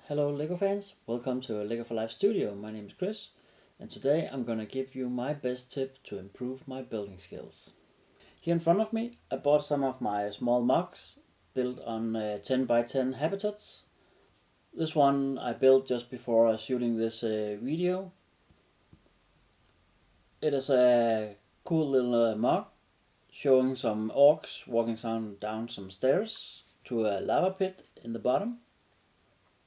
Hello LEGO fans, welcome to LEGO for Life Studio. My name is Chris and today I'm gonna give you my best tip to improve my building skills. Here in front of me I bought some of my small MOCs built on 10 by 10 habitats. This one I built just before shooting this video. It is a cool little MOC showing some orcs walking down some stairs to a lava pit in the bottom.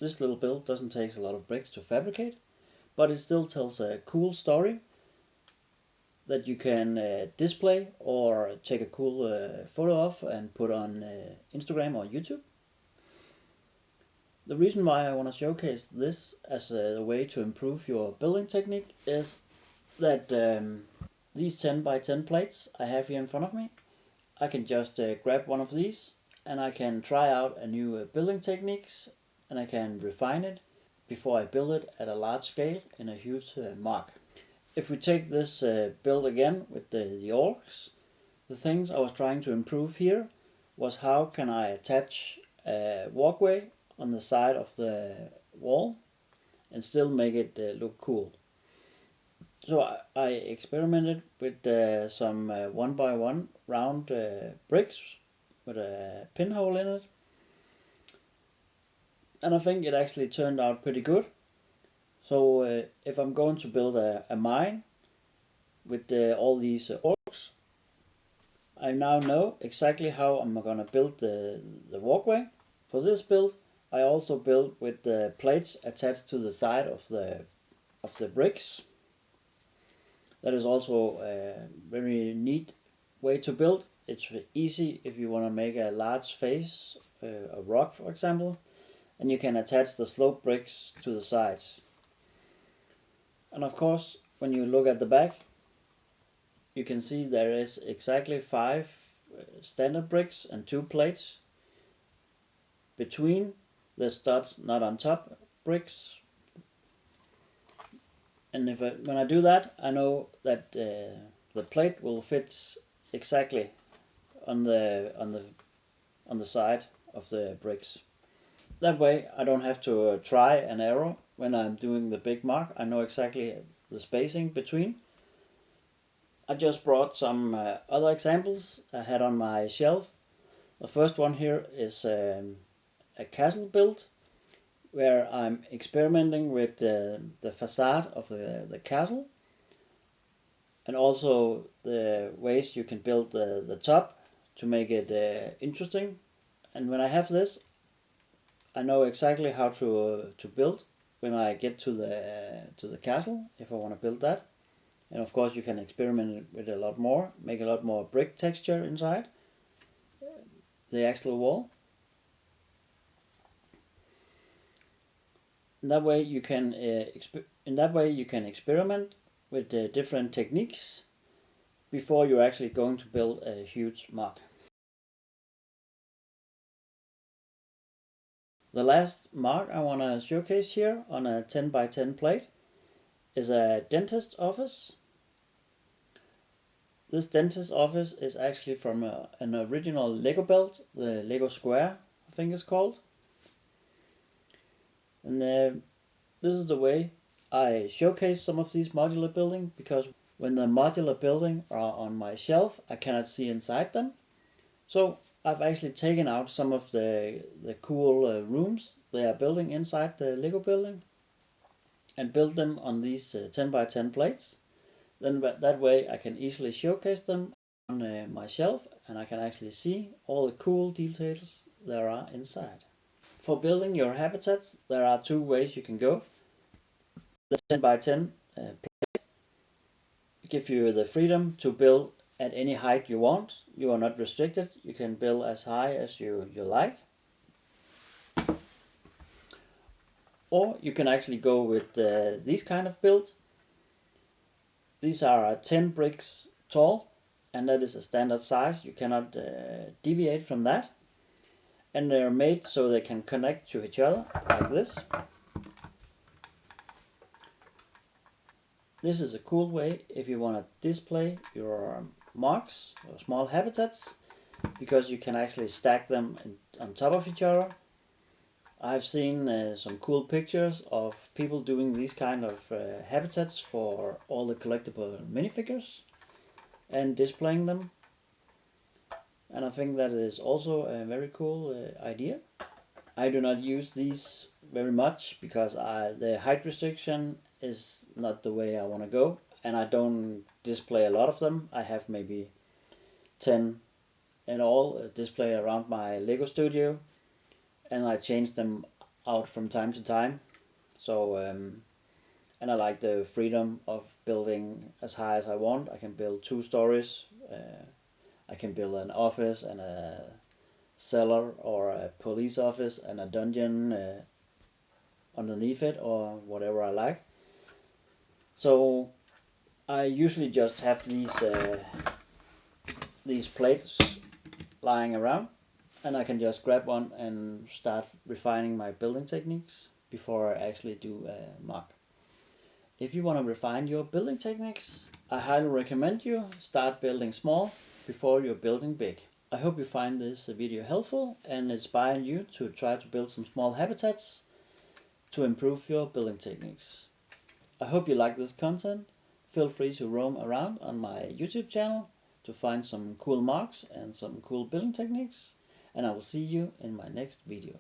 This little build doesn't take a lot of bricks to fabricate, but it still tells a cool story that you can display or take a cool photo of and put on Instagram or YouTube. The reason why I want to showcase this as a way to improve your building technique is that these 10 by 10 plates I have here in front of me, I can just grab one of these and I can try out a new building techniques and I can refine it before I build it at a large scale in a huge MOC. If we take this build again with the orcs, the things I was trying to improve here was how can I attach a walkway on the side of the wall and still make it look cool. So I experimented with some 1x1 round bricks with a pinhole in it, and I think it actually turned out pretty good. So if I'm going to build a mine with all these orcs, I now know exactly how I'm going to build the walkway. For this build, I also built with the plates attached to the side of the bricks. That is also a very neat way to build. It's easy if you want to make a large face, a rock for example, and you can attach the slope bricks to the sides. And of course, when you look at the back, you can see there is exactly 5 standard bricks and 2 plates between the studs, not on top bricks. And when I do that, I know that the plate will fit exactly on the side of the bricks. That way I don't have to try and error when I'm doing the big mark. I know exactly the spacing between. I just brought some other examples I had on my shelf. The first one here is a castle build where I'm experimenting with the facade of the castle and also the ways you can build the top to make it interesting. And when I have this, I know exactly how to build when I get to the castle if I want to build that. And of course you can experiment with a lot more, make a lot more brick texture inside the actual wall. In that way you can experiment with different techniques before you're actually going to build a huge MOC. The last MOC I want to showcase here on a 10 by 10 plate is a dentist office. This dentist office is actually from an original Lego build, the Lego Square I think it's called. And this is the way I showcase some of these modular building, because when the modular building are on my shelf I cannot see inside them. So I've actually taken out some of the cool rooms they are building inside the Lego building and built them on these 10 by 10 plates. Then that way I can easily showcase them on my shelf and I can actually see all the cool details there are inside. For building your habitats, there are 2 ways you can go. The 10 by 10 plate give you the freedom to build at any height you want. You are not restricted. You can build as high as you like. Or you can actually go with these kind of build. These are 10 bricks tall and that is a standard size. You cannot deviate from that. And they're made so they can connect to each other like this. This is a cool way if you want to display your MOCs or small habitats, because you can actually stack them on top of each other I've seen some cool pictures of people doing these kind of habitats for all the collectible minifigures and displaying them, and I think that is also a very cool idea. I do not use these very much because the height restriction is not the way I want to go, and I don't display a lot of them. I have maybe 10 in all display around my Lego studio, and I change them out from time to time. So and I like the freedom of building as high as I want. I can build 2 stories. I can build an office and a cellar or a police office and a dungeon underneath it or whatever I like. So I usually just have these plates lying around, and I can just grab one and start refining my building techniques before I actually do a mock. If you want to refine your building techniques, I highly recommend you start building small before you're building big. I hope you find this video helpful and inspire you to try to build some small habitats to improve your building techniques. I hope you like this content. Feel free to roam around on my YouTube channel to find some cool marks and some cool building techniques, and I will see you in my next video.